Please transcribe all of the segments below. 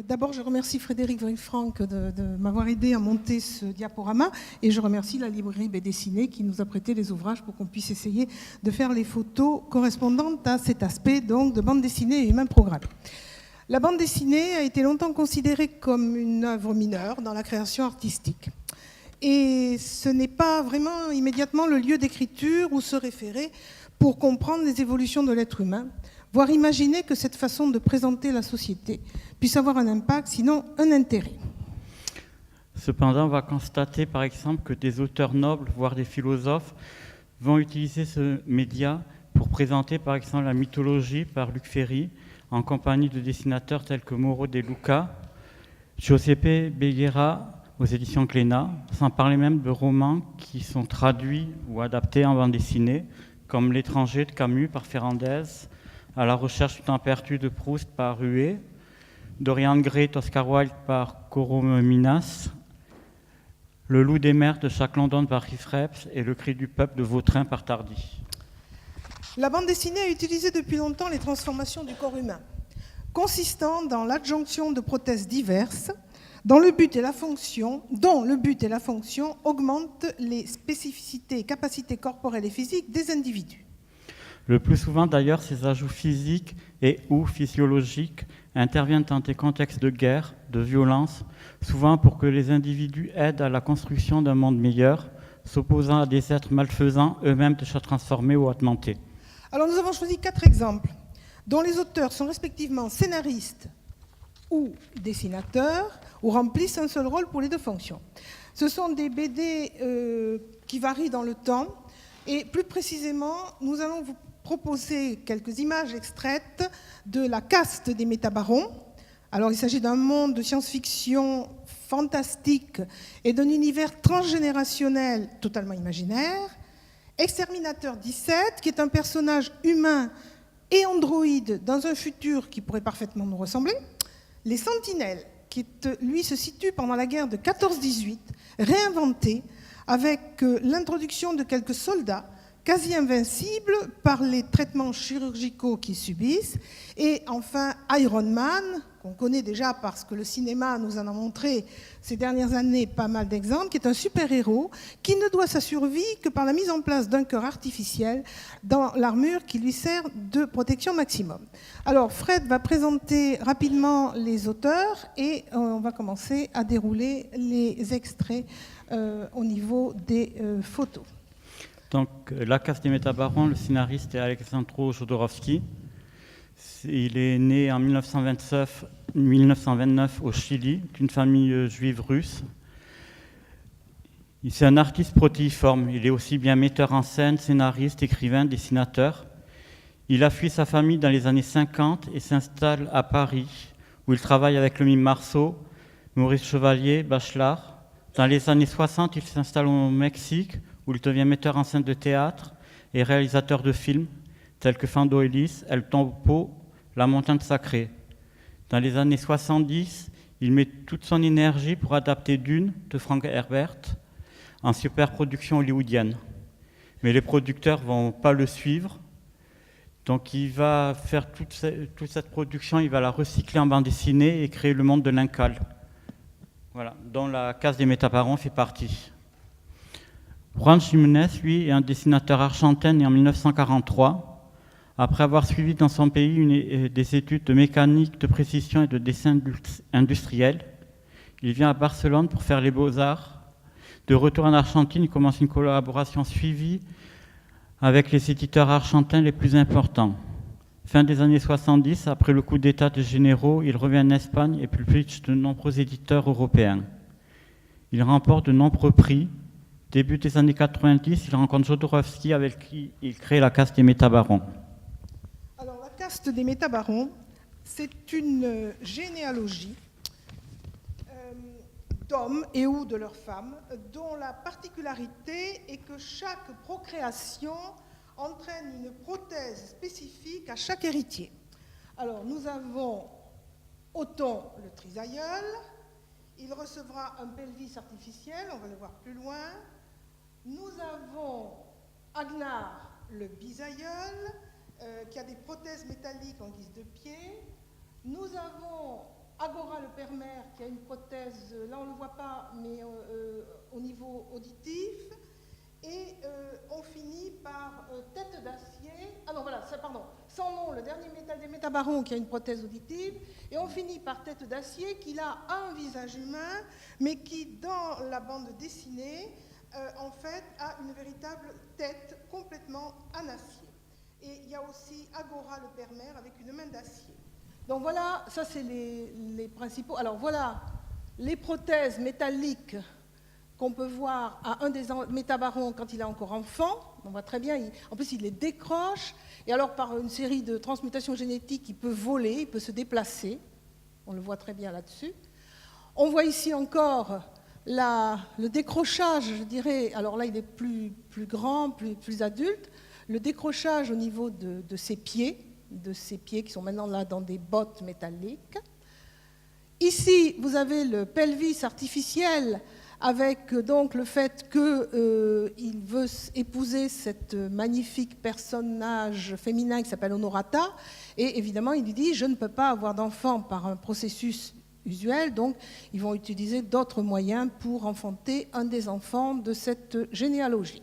D'abord, je remercie Frédéric Villefranck de m'avoir aidé à monter ce diaporama et je remercie la librairie BDessiné qui nous a prêté les ouvrages pour qu'on puisse essayer de faire les photos correspondantes à cet aspect donc, de bande dessinée et humain programmé. La bande dessinée a été longtemps considérée comme une œuvre mineure dans la création artistique. Et ce n'est pas vraiment immédiatement le lieu d'écriture où se référer pour comprendre les évolutions de l'être humain, voire imaginer que cette façon de présenter la société puisse avoir un impact, sinon un intérêt. Cependant, on va constater par exemple que des auteurs nobles, voire des philosophes, vont utiliser ce média pour présenter par exemple la mythologie par Luc Ferry, en compagnie de dessinateurs tels que Mauro De Luca, Giuseppe Béguera aux éditions Glénat, sans parler même de romans qui sont traduits ou adaptés en bande dessinée, comme L'étranger de Camus par Ferrandez, À la recherche du temps perdu de Proust par Huet, Dorian Gray d'Oscar Wilde par Corominas, Le loup des mers de Jack London par Riff Reps et Le cri du peuple de Vautrin par Tardy. La bande dessinée a utilisé depuis longtemps les transformations du corps humain, consistant dans l'adjonction de prothèses diverses, dont le but et la fonction augmentent les spécificités et capacités corporelles et physiques des individus. Le plus souvent d'ailleurs, ces ajouts physiques et ou physiologiques interviennent dans des contextes de guerre, de violence, souvent pour que les individus aident à la construction d'un monde meilleur, s'opposant à des êtres malfaisants, eux-mêmes déjà transformés ou augmentés. Alors nous avons choisi 4 exemples, dont les auteurs sont respectivement scénaristes ou dessinateurs, ou remplissent un seul rôle pour les deux fonctions. Ce sont des BD qui varient dans le temps, et plus précisément, nous allons vous proposer quelques images extraites de La caste des métabarons. Alors il s'agit d'un monde de science-fiction fantastique et d'un univers transgénérationnel totalement imaginaire. Exterminateur 17, qui est un personnage humain et androïde dans un futur qui pourrait parfaitement nous ressembler. Les Sentinelles, qui lui se situe pendant la guerre de 14-18, réinventé avec l'introduction de quelques soldats quasi invincibles par les traitements chirurgicaux qu'ils subissent. Et enfin, Iron Man, qu'on connaît déjà parce que le cinéma nous en a montré ces dernières années pas mal d'exemples, qui est un super-héros qui ne doit sa survie que par la mise en place d'un cœur artificiel dans l'armure qui lui sert de protection maximum. Alors, Fred va présenter rapidement les auteurs et on va commencer à dérouler les extraits au niveau des photos. Donc, La caste des métabarons, le scénariste est Alexandro Jodorowsky. Il est né en 1929 au Chili, d'une famille juive russe. C'est un artiste protéiforme. Il est aussi bien metteur en scène, scénariste, écrivain, dessinateur. Il a fui sa famille dans les années 50 et s'installe à Paris, où il travaille avec le mime Marceau, Maurice Chevalier, Bachelard. Dans les années 60, il s'installe au Mexique, où il devient metteur en scène de théâtre et réalisateur de films, tels que Fando Ellis, El Topo, La montagne sacrée. Dans les années 70, il met toute son énergie pour adapter Dune de Frank Herbert en superproduction hollywoodienne. Mais les producteurs ne vont pas le suivre, donc il va faire toute cette production, il va la recycler en bande dessinée et créer le monde de l'Incal, voilà, dont La caste des métabarons fait partie. Juan Jiménez, lui, est un dessinateur argentin né en 1943. Après avoir suivi dans son pays des études de mécanique, de précision et de dessin industriel, il vient à Barcelone pour faire les beaux-arts. De retour en Argentine, il commence une collaboration suivie avec les éditeurs argentins les plus importants. Fin des années 70, après le coup d'État des généraux, il revient en Espagne et publie de nombreux éditeurs européens. Il remporte de nombreux prix. Début des années 90, il rencontre Jodorowsky avec qui il crée La caste des métabarons. Alors, La caste des métabarons, c'est une généalogie d'hommes et ou de leurs femmes, dont la particularité est que chaque procréation entraîne une prothèse spécifique à chaque héritier. Alors, nous avons Othon, le trisaïeul. Il recevra un pelvis artificiel, on va le voir plus loin. Nous avons Agnar, le bisaïeul, qui a des prothèses métalliques en guise de pied. Nous avons Agora le père-mère qui a une prothèse, là on ne le voit pas, mais au niveau auditif. Et on finit par tête d'acier. Ah non, voilà, pardon. Sans nom, le dernier métal des métabarons qui a une prothèse auditive. Et on finit par tête d'acier qui a un visage humain, mais qui, dans la bande dessinée, en fait, a une véritable tête complètement en acier. Et il y a aussi Agora le père-mère avec une main d'acier. Donc voilà, ça c'est les principaux. Alors voilà les prothèses métalliques qu'on peut voir à un des métabarons quand il est encore enfant. On voit très bien, en plus il les décroche, et alors par une série de transmutations génétiques, il peut voler, il peut se déplacer. On le voit très bien là-dessus. On voit ici encore le décrochage, je dirais, alors là il est plus grand, plus adulte, le décrochage au niveau de ses pieds qui sont maintenant là dans des bottes métalliques. Ici, vous avez le pelvis artificiel avec donc le fait qu'il veut épouser cette magnifique personnage féminin qui s'appelle Honorata, et évidemment il lui dit « je ne peux pas avoir d'enfant par un processus usuel », donc ils vont utiliser d'autres moyens pour enfanter un des enfants de cette généalogie.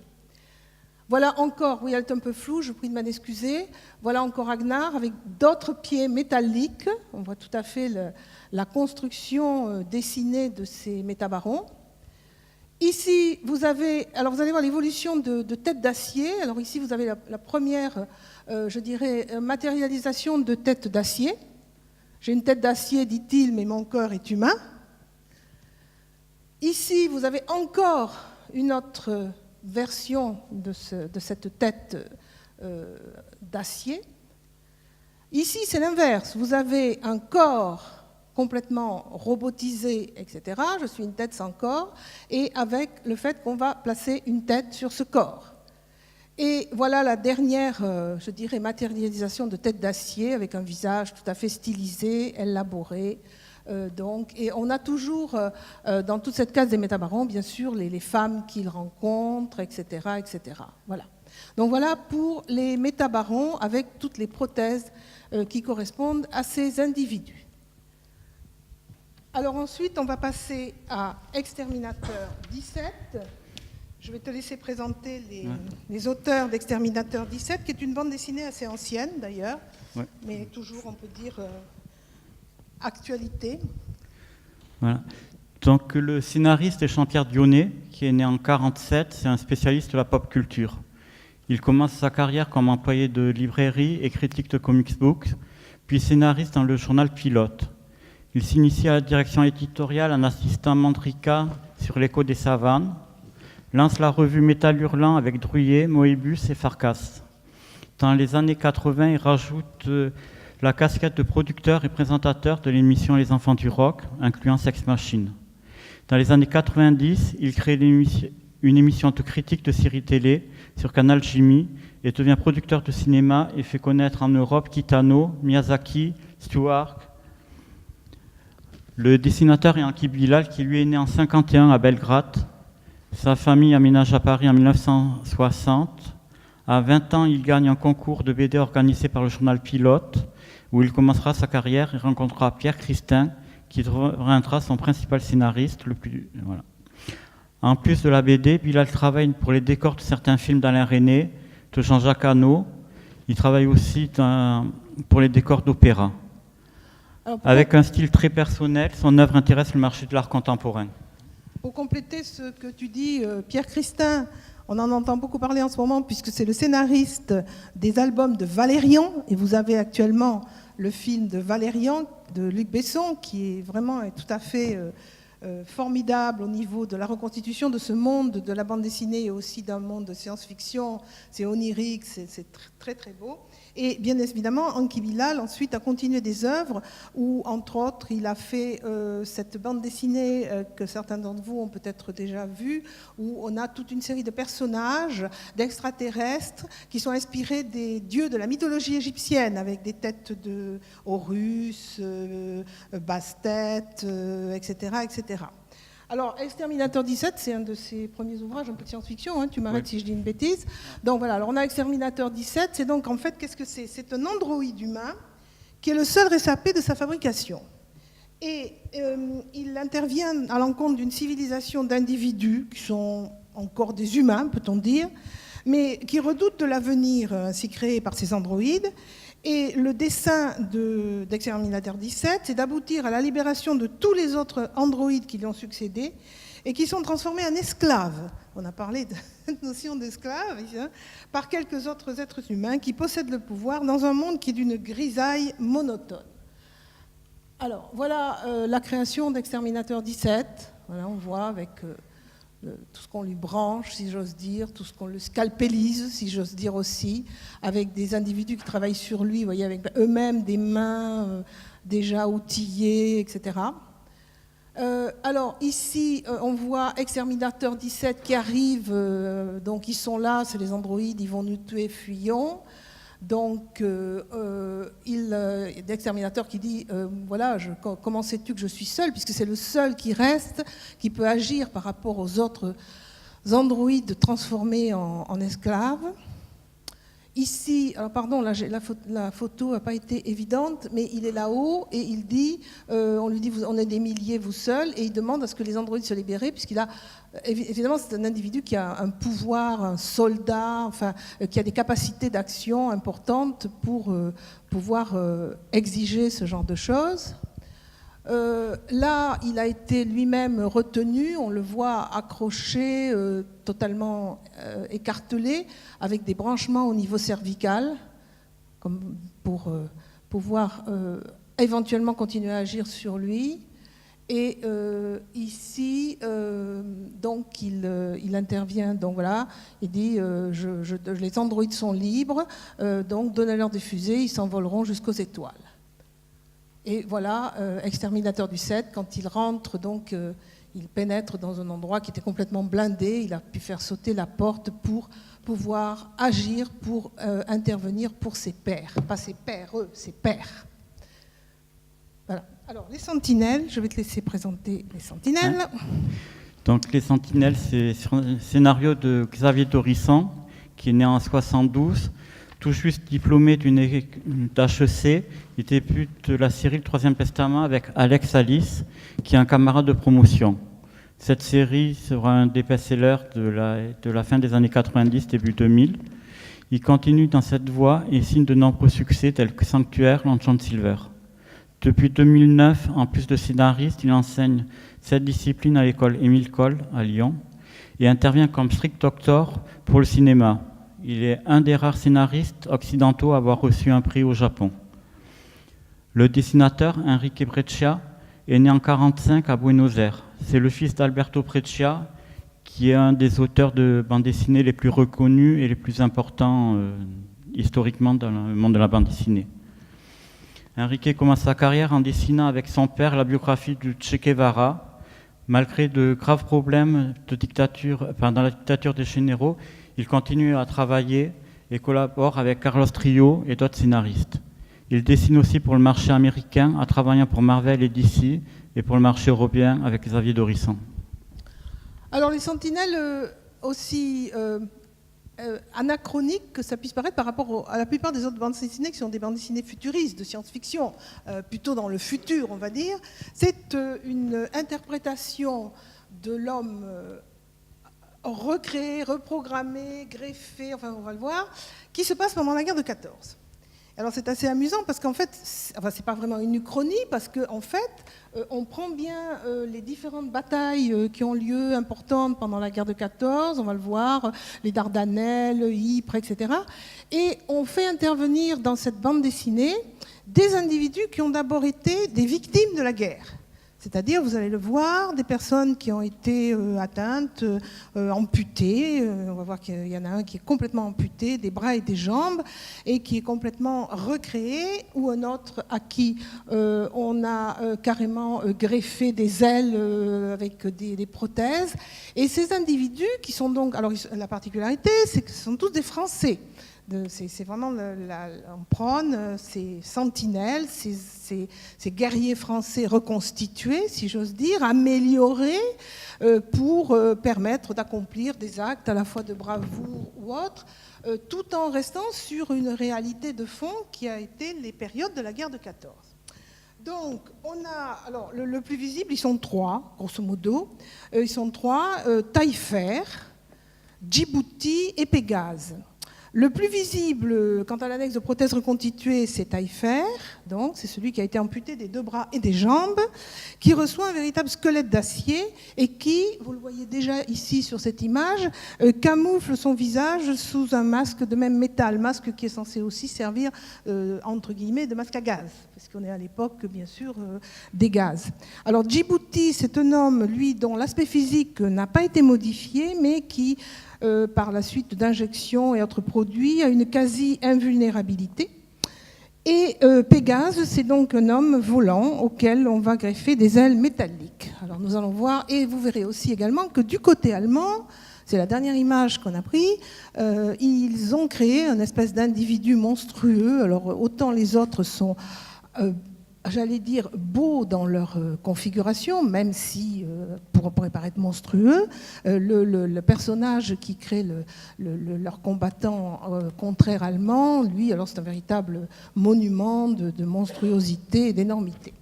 Voilà encore, oui, elle est un peu floue, je vous prie de m'en excuser. Voilà encore Agnar avec d'autres pieds métalliques. On voit tout à fait la construction dessinée de ces métabarons. Ici, vous allez voir l'évolution de tête d'acier. Alors ici, vous avez la première, je dirais, matérialisation de tête d'acier. J'ai une tête d'acier, dit-il, mais mon cœur est humain. Ici, vous avez encore une autre version de cette tête d'acier. Ici, c'est l'inverse. Vous avez un corps complètement robotisé, etc. Je suis une tête sans corps, et avec le fait qu'on va placer une tête sur ce corps. Et voilà la dernière, je dirais, matérialisation de tête d'acier, avec un visage tout à fait stylisé, élaboré. Et on a toujours, dans toute cette case des métabarons, bien sûr, les femmes qu'il rencontre, etc., etc. Voilà. Donc voilà pour les métabarons, avec toutes les prothèses qui correspondent à ces individus. Alors ensuite, on va passer à Exterminateur 17. Je vais te laisser présenter les auteurs d'Exterminateur 17, qui est une bande dessinée assez ancienne d'ailleurs, mais toujours, on peut dire, actualité. Voilà. Donc le scénariste est Jean-Pierre Dionnet, qui est né en 1947, c'est un spécialiste de la pop culture. Il commence sa carrière comme employé de librairie et critique de comics books, puis scénariste dans le journal Pilote. Il s'initie à la direction éditoriale en assistant Mandrika sur l'Écho des Savanes, lance la revue Métal Hurlant avec Druyet, Moebius et Farkas. Dans les années 80, il rajoute la casquette de producteur et présentateur de l'émission Les Enfants du Rock, incluant Sex Machine. Dans les années 90, il crée une émission de critique de séries télé sur Canal Jimmy et devient producteur de cinéma et fait connaître en Europe Kitano, Miyazaki, Stewart. Le dessinateur est Anki Bilal, qui lui est né en 1951 à Belgrade. Sa famille aménage à Paris en 1960. À 20 ans, il gagne un concours de BD organisé par le journal Pilote, où il commencera sa carrière et rencontrera Pierre Christin, qui deviendra son principal scénariste. Voilà. En plus de la BD, Bilal travaille pour les décors de certains films d'Alain Resnais, de Jean-Jacques Hano. Il travaille aussi pour les décors d'opéra. Avec un style très personnel, son œuvre intéresse le marché de l'art contemporain. Pour compléter ce que tu dis, Pierre Christin, on en entend beaucoup parler en ce moment puisque c'est le scénariste des albums de Valérian, et vous avez actuellement le film de Valérian de Luc Besson qui est vraiment tout à fait formidable au niveau de la reconstitution de ce monde de la bande dessinée et aussi d'un monde de science-fiction. C'est onirique, c'est très très beau. Et bien évidemment, Anki Bilal ensuite a continué des œuvres où, entre autres, il a fait cette bande dessinée que certains d'entre vous ont peut-être déjà vue, où on a toute une série de personnages, d'extraterrestres, qui sont inspirés des dieux de la mythologie égyptienne, avec des têtes de Horus, Bastet, etc., etc. Alors, Exterminateur 17, c'est un de ses premiers ouvrages, un peu de science-fiction, hein, tu m'arrêtes si je dis une bêtise. Donc voilà, alors on a Exterminateur 17, c'est donc en fait, qu'est-ce que c'est ? C'est un androïde humain qui est le seul réchappé de sa fabrication. Et il intervient à l'encontre d'une civilisation d'individus qui sont encore des humains, peut-on dire, mais qui redoutent de l'avenir ainsi créé par ces androïdes. Et le dessein d'Exterminateur 17, c'est d'aboutir à la libération de tous les autres androïdes qui lui ont succédé et qui sont transformés en esclaves. On a parlé de cette notion d'esclave, hein, par quelques autres êtres humains qui possèdent le pouvoir dans un monde qui est d'une grisaille monotone. Alors, voilà la création d'Exterminateur 17. Voilà, on voit avec tout ce qu'on lui branche, si j'ose dire, tout ce qu'on le scalpélise, si j'ose dire aussi, avec des individus qui travaillent sur lui, vous voyez, avec eux-mêmes des mains déjà outillées, etc. Alors ici, on voit Exterminateur 17 qui arrive, donc ils sont là, c'est les androïdes, ils vont nous tuer, fuyons. Donc, d'Exterminateur qui dit, voilà, comment sais-tu que je suis seul, puisque c'est le seul qui reste, qui peut agir par rapport aux autres androïdes transformés en esclaves. Ici, alors pardon, là, la photo n'a pas été évidente, mais il est là-haut et il dit, on lui dit, on est des milliers, vous seuls, et il demande à ce que les androïdes soient libérés, puisqu'il a, évidemment, c'est un individu qui a un pouvoir, un soldat, enfin, qui a des capacités d'action importantes pour pouvoir exiger ce genre de choses. Là, il a été lui-même retenu, on le voit accroché, totalement écartelé, avec des branchements au niveau cervical, comme pour pouvoir éventuellement continuer à agir sur lui. Et ici, donc, il intervient, donc voilà, il dit les androïdes sont libres, donc donnez-leur des fusées, ils s'envoleront jusqu'aux étoiles. Et voilà, Exterminateur du 7, quand il rentre, donc, il pénètre dans un endroit qui était complètement blindé, il a pu faire sauter la porte pour pouvoir agir, pour intervenir pour ses pairs. Pas ses pairs, ses pairs. Voilà. Alors, les sentinelles, je vais te laisser présenter les sentinelles. Hein, donc, les sentinelles, c'est sur un scénario de Xavier Dorisson, qui est né en 72. Tout juste diplômé d'HEC, il débute la série Le Troisième Testament avec Alex Alice, qui est un camarade de promotion. Cette série sera un des best-sellers de la fin des années 90, début 2000. Il continue dans cette voie et signe de nombreux succès tels que Sanctuaire, L'Enchant Silver. Depuis 2009, en plus de scénariste, il enseigne cette discipline à l'école Émile Coll à Lyon et intervient comme strict doctor pour le cinéma. Il est un des rares scénaristes occidentaux à avoir reçu un prix au Japon. Le dessinateur Enrique Breccia est né en 1945 à Buenos Aires. C'est le fils d'Alberto Breccia, qui est un des auteurs de bande dessinée les plus reconnus et les plus importants historiquement dans le monde de la bande dessinée. Enrique commence sa carrière en dessinant avec son père la biographie de Che Guevara. Malgré de graves problèmes de dictature, dans la dictature des généraux, il continue à travailler et collabore avec Carlos Trillo et d'autres scénaristes. Il dessine aussi pour le marché américain en travaillant pour Marvel et DC et pour le marché européen avec Xavier Dorisson. Alors les sentinelles, aussi anachroniques que ça puisse paraître par rapport à la plupart des autres bandes dessinées qui sont des bandes dessinées futuristes, de science-fiction, plutôt dans le futur on va dire, c'est une interprétation de l'homme recréé, reprogrammé, greffé, enfin on va le voir, qui se passe pendant la guerre de 14. Alors c'est assez amusant parce qu'en fait, c'est pas vraiment une uchronie parce qu'en fait, on prend bien les différentes batailles qui ont lieu importantes pendant la guerre de 14, on va le voir, les Dardanelles, Ypres, etc. Et on fait intervenir dans cette bande dessinée des individus qui ont d'abord été des victimes de la guerre. C'est-à-dire, vous allez le voir, des personnes qui ont été atteintes, amputées. On va voir qu'il y en a un qui est complètement amputé, des bras et des jambes, et qui est complètement recréé, ou un autre à qui on a carrément greffé des ailes avec des prothèses. Et ces individus qui sont donc... Alors, la particularité, c'est que ce sont tous des Français. C'est vraiment, on prône ces sentinelles, ces guerriers français reconstitués, si j'ose dire, améliorés pour permettre d'accomplir des actes à la fois de bravoure ou autres, tout en restant sur une réalité de fond qui a été les périodes de la guerre de 14. Donc, on a, alors le plus visible, ils sont trois, grosso modo. Ils sont trois, Taillefer, Djibouti et Pégase. Le plus visible, quant à l'annexe de prothèse reconstituée, c'est Taillefer, donc c'est celui qui a été amputé des 2 bras et des jambes, qui reçoit un véritable squelette d'acier et qui, vous le voyez déjà ici sur cette image, camoufle son visage sous un masque de même métal, masque qui est censé aussi servir, entre guillemets, de masque à gaz, parce qu'on est à l'époque, bien sûr, des gaz. Alors Djibouti, c'est un homme, lui, dont l'aspect physique n'a pas été modifié, mais qui par la suite d'injections et autres produits, a une quasi-invulnérabilité. Et Pégase, c'est donc un homme volant auquel on va greffer des ailes métalliques. Alors nous allons voir, et vous verrez aussi également que du côté allemand, c'est la dernière image qu'on a prise, ils ont créé une espèce d'individu monstrueux. Alors autant les autres sont... j'allais dire, beaux dans leur configuration, même si, pourrait paraître monstrueux, le personnage qui crée leur combattant contraire allemand, lui, alors c'est un véritable monument de monstruosité et d'énormité.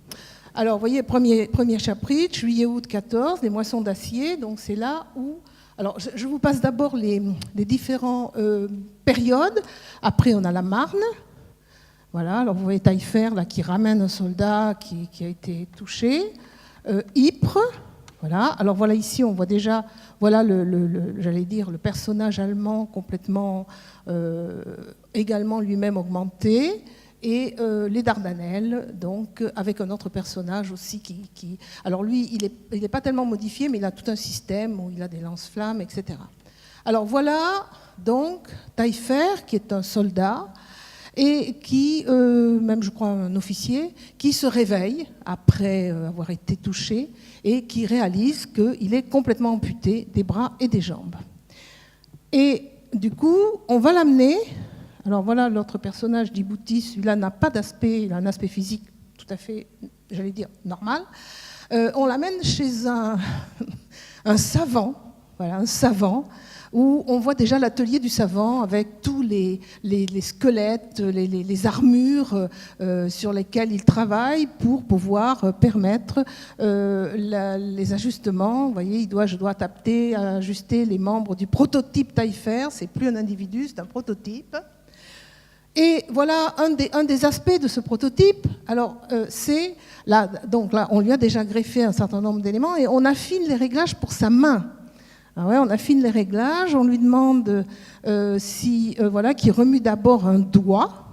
Alors, vous voyez, premier chapitre, juillet-août 14, les moissons d'acier, donc c'est là où... Alors, je vous passe d'abord les différentes périodes. Après, on a la Marne. Voilà, alors vous voyez Taillefer là, qui ramène un soldat qui a été touché. Ypres, voilà. Alors voilà, ici on voit déjà, voilà j'allais dire, le personnage allemand complètement, également lui-même augmenté. Et les Dardanelles, donc avec un autre personnage aussi qui... Alors lui, il n'est pas tellement modifié, mais il a tout un système où il a des lance-flammes, etc. Alors voilà, donc, Taillefer, qui est un soldat, et qui, même je crois un officier, qui se réveille après avoir été touché et qui réalise qu'il est complètement amputé des bras et des jambes. Et du coup, on va l'amener, alors voilà l'autre personnage, Djibouti, celui-là n'a pas d'aspect, il a un aspect physique tout à fait, j'allais dire, normal. On l'amène chez un savant, voilà, un savant, où on voit déjà l'atelier du savant avec tous les squelettes, les armures sur lesquelles il travaille pour pouvoir permettre les ajustements. Vous voyez, je dois ajuster les membres du prototype Taillefer. C'est plus un individu, c'est un prototype. Et voilà un des aspects de ce prototype. Alors, c'est là, donc là, on lui a déjà greffé un certain nombre d'éléments et on affine les réglages pour sa main. Ah ouais, on affine les réglages, on lui demande qu'il remue d'abord un doigt,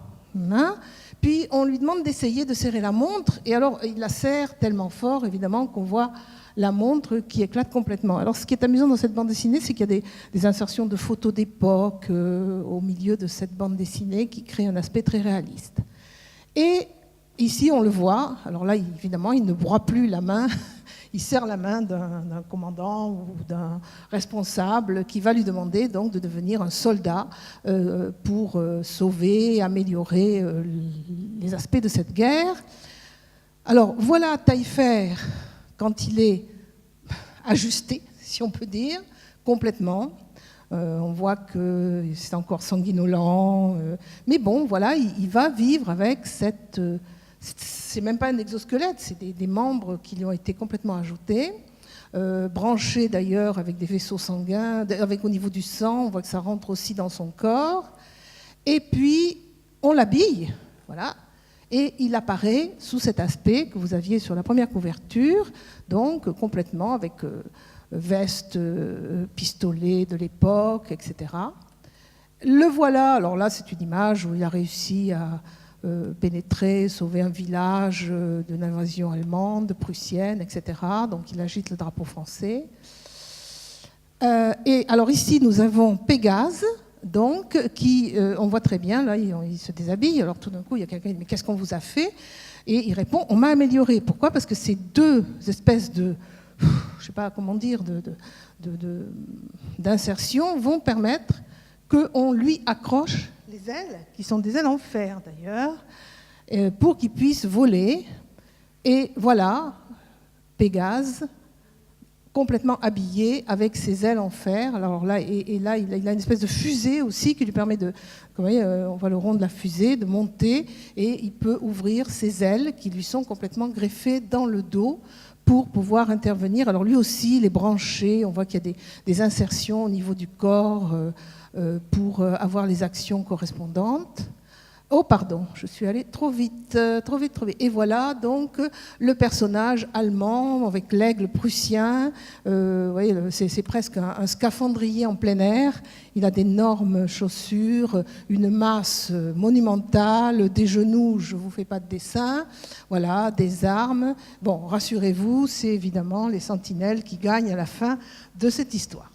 hein, puis on lui demande d'essayer de serrer la montre, et alors il la serre tellement fort, évidemment, qu'on voit la montre qui éclate complètement. Alors ce qui est amusant dans cette bande dessinée, c'est qu'il y a des insertions de photos d'époque au milieu de cette bande dessinée qui crée un aspect très réaliste. Et ici, on le voit, alors là, évidemment, il ne broie plus la main, il serre la main d'un commandant ou d'un responsable qui va lui demander donc de devenir un soldat pour sauver, améliorer les aspects de cette guerre. Alors voilà Taillefer quand il est ajusté, si on peut dire, complètement. On voit que c'est encore sanguinolent, mais bon, voilà, il va vivre avec cette... c'est même pas un exosquelette, c'est des membres qui lui ont été complètement ajoutés, branchés d'ailleurs avec des vaisseaux sanguins, avec au niveau du sang, on voit que ça rentre aussi dans son corps. Et puis, on l'habille, voilà, et il apparaît sous cet aspect que vous aviez sur la première couverture, donc complètement avec veste, pistolet de l'époque, etc. Le voilà, alors là c'est une image où il a réussi à pénétrer, sauver un village d'une invasion allemande, prussienne, etc. Donc il agite le drapeau français. Et alors ici nous avons Pégase, donc, qui, on voit très bien, là il se déshabille, alors tout d'un coup il y a quelqu'un qui dit mais qu'est-ce qu'on vous a fait? Et il répond on m'a amélioré. Pourquoi? Parce que ces deux espèces de, je ne sais pas comment dire, d'insertion vont permettre qu'on lui accroche les ailes, qui sont des ailes en fer d'ailleurs, pour qu'il puisse voler. Et voilà, Pégase, complètement habillé avec ses ailes en fer. Alors là, là, il a une espèce de fusée aussi qui lui permet de, vous voyez, on voit le rond de la fusée, de monter, et il peut ouvrir ses ailes qui lui sont complètement greffées dans le dos pour pouvoir intervenir. Alors lui aussi, il est branché, on voit qu'il y a des insertions au niveau du corps pour avoir les actions correspondantes. Oh pardon, je suis allée trop vite. Et voilà donc le personnage allemand avec l'aigle prussien. Vous voyez, c'est presque un scaphandrier en plein air. Il a d'énormes chaussures, une masse monumentale, des genoux, je ne vous fais pas de dessin. Voilà, des armes. Bon, rassurez-vous, c'est évidemment les sentinelles qui gagnent à la fin de cette histoire.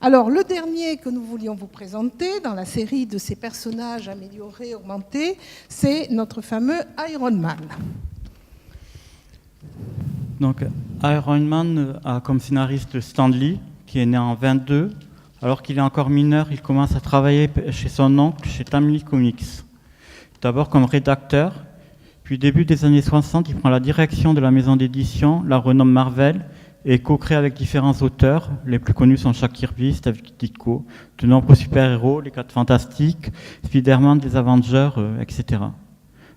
Alors, le dernier que nous voulions vous présenter dans la série de ces personnages améliorés, augmentés, c'est notre fameux Iron Man. Donc, Iron Man a comme scénariste Stan Lee, qui est né en 1922. Alors qu'il est encore mineur, il commence à travailler chez son oncle, chez Timely Comics. D'abord comme rédacteur, puis début des années 60, il prend la direction de la maison d'édition, la renomme Marvel, et co-crée avec différents auteurs. Les plus connus sont Jack Kirby, Steve Ditko, de nombreux super-héros, les 4 Fantastiques, Spider-Man, les Avengers, etc.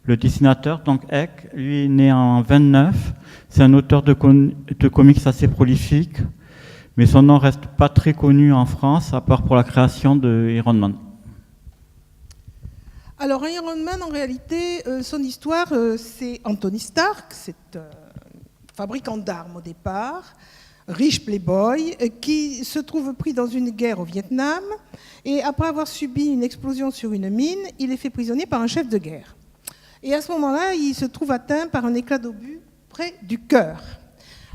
Le dessinateur, donc Eck, lui est né en 1929. C'est un auteur de comics assez prolifique, mais son nom reste pas très connu en France, à part pour la création de Iron Man. Alors Iron Man, en réalité, son histoire, c'est Anthony Stark, c'est fabricant d'armes au départ, riche playboy, qui se trouve pris dans une guerre au Vietnam, et après avoir subi une explosion sur une mine, il est fait prisonnier par un chef de guerre. Et à ce moment-là, il se trouve atteint par un éclat d'obus près du cœur.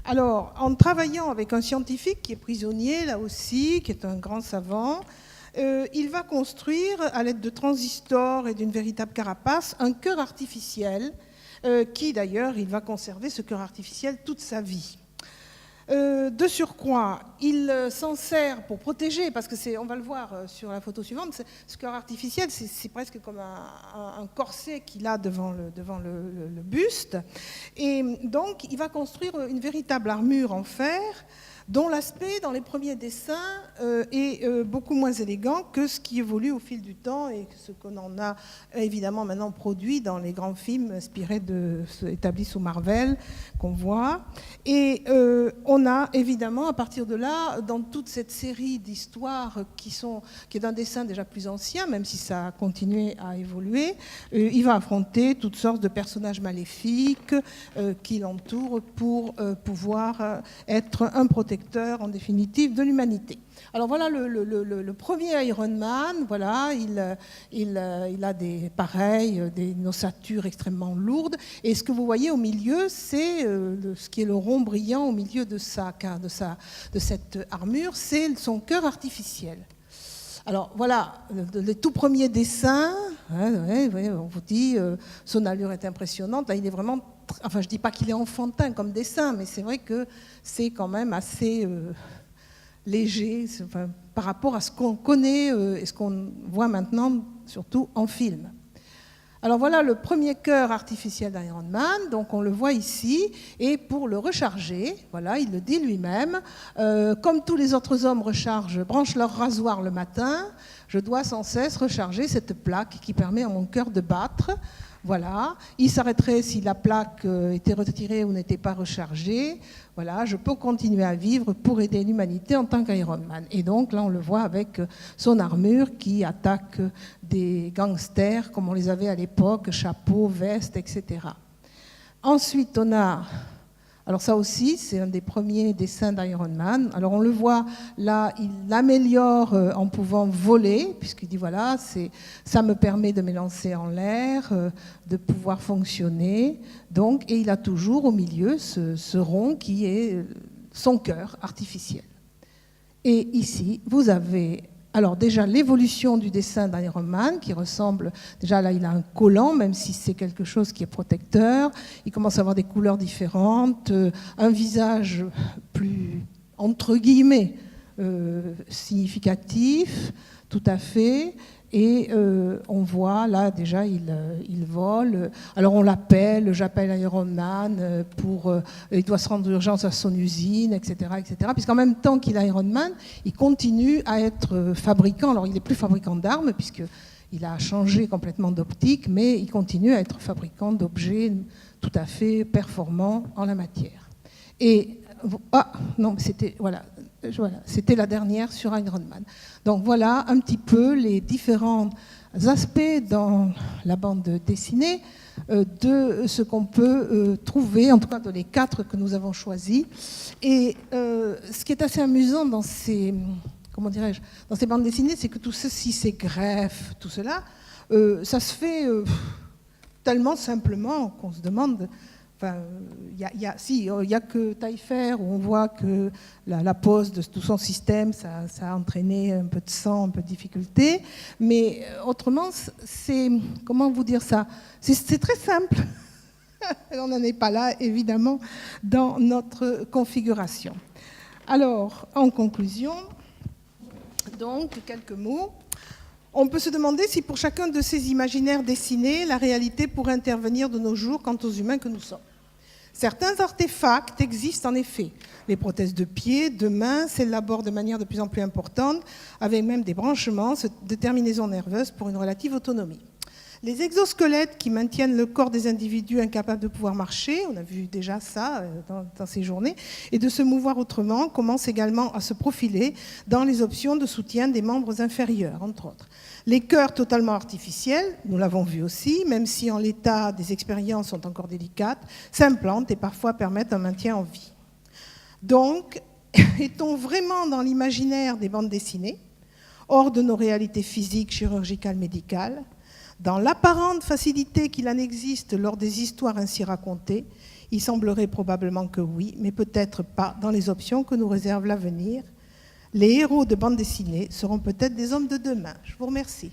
Alors, en travaillant avec un scientifique qui est prisonnier, là aussi, qui est un grand savant, il va construire, à l'aide de transistors et d'une véritable carapace, un cœur artificiel, qui d'ailleurs, il va conserver ce cœur artificiel toute sa vie. De surcroît, il s'en sert pour protéger, parce que on va le voir sur la photo suivante, ce cœur artificiel, c'est presque comme un corset qu'il a devant le buste. Et donc, il va construire une véritable armure en fer, dont l'aspect, dans les premiers dessins, est beaucoup moins élégant que ce qui évolue au fil du temps et ce qu'on en a évidemment maintenant produit dans les grands films inspirés établis sous Marvel, qu'on voit. Et on a évidemment, à partir de là, dans toute cette série d'histoires qui est d'un dessin déjà plus ancien, même si ça a continué à évoluer, il va affronter toutes sortes de personnages maléfiques qui l'entourent pour pouvoir être un protecteur en définitive de l'humanité. Alors voilà le premier Iron Man, voilà, il a une ossature extrêmement lourde, et ce que vous voyez au milieu, c'est ce qui est le rond brillant au milieu de cette armure, c'est son cœur artificiel. Alors voilà, les tout premiers dessins, on vous dit, son allure est impressionnante, là il est vraiment, enfin je ne dis pas qu'il est enfantin comme dessin, mais c'est vrai que c'est quand même assez léger par rapport à ce qu'on connaît et ce qu'on voit maintenant, surtout en film. Alors voilà le premier cœur artificiel d'Iron Man, donc on le voit ici, et pour le recharger, voilà, il le dit lui-même, comme tous les autres hommes branchent leur rasoir le matin, je dois sans cesse recharger cette plaque qui permet à mon cœur de battre. Voilà, il s'arrêterait si la plaque était retirée ou n'était pas rechargée. Voilà, je peux continuer à vivre pour aider l'humanité en tant qu'Iron Man. Et donc là, on le voit avec son armure qui attaque des gangsters comme on les avait à l'époque, chapeau, veste, etc. Ensuite, on a... Alors ça aussi, c'est un des premiers dessins d'Iron Man. Alors on le voit, là, il l'améliore en pouvant voler, puisqu'il dit, voilà, ça me permet de m'élancer en l'air, de pouvoir fonctionner. Donc, et il a toujours au milieu ce rond qui est son cœur artificiel. Et ici, vous avez... Alors déjà, l'évolution du dessin d'Iron Man, qui ressemble, déjà là il a un collant, même si c'est quelque chose qui est protecteur, il commence à avoir des couleurs différentes, un visage plus, entre guillemets, significatif, tout à fait, Et on voit, là, déjà, il vole. Alors, on l'appelle, j'appelle Iron Man, il doit se rendre d'urgence à son usine, etc., etc. Puisqu'en même temps qu'il est Iron Man, il continue à être fabricant. Alors, il n'est plus fabricant d'armes, puisqu'il a changé complètement d'optique, mais il continue à être fabricant d'objets tout à fait performants en la matière. Et, non, c'était, voilà, c'était la dernière sur Iron Man. Donc voilà un petit peu les différents aspects dans la bande dessinée de ce qu'on peut trouver, en tout cas dans les 4 que nous avons choisis. Et ce qui est assez amusant dans ces, dans ces bandes dessinées, c'est que tout ceci, ces greffes, tout cela, ça se fait tellement simplement qu'on se demande... Enfin, il y a que Taillefer où on voit que la pose de tout son système, ça a entraîné un peu de sang, un peu de difficulté. Mais autrement, c'est, comment vous dire ça, c'est très simple. On n'en est pas là, évidemment, dans notre configuration. Alors, en conclusion, donc, quelques mots. On peut se demander si pour chacun de ces imaginaires dessinés, la réalité pourrait intervenir de nos jours quant aux humains que nous sommes. Certains artefacts existent en effet. Les prothèses de pieds, de mains s'élaborent de manière de plus en plus importante, avec même des branchements de terminaisons nerveuses pour une relative autonomie. Les exosquelettes qui maintiennent le corps des individus incapables de pouvoir marcher, on a vu déjà ça dans ces journées, et de se mouvoir autrement, commencent également à se profiler dans les options de soutien des membres inférieurs, entre autres. Les cœurs totalement artificiels, nous l'avons vu aussi, même si en l'état des expériences sont encore délicates, s'implantent et parfois permettent un maintien en vie. Donc, est-on vraiment dans l'imaginaire des bandes dessinées, hors de nos réalités physiques, chirurgicales, médicales? Dans l'apparente facilité qu'il en existe lors des histoires ainsi racontées, il semblerait probablement que oui, mais peut-être pas dans les options que nous réserve l'avenir. Les héros de bande dessinée seront peut-être des hommes de demain. Je vous remercie.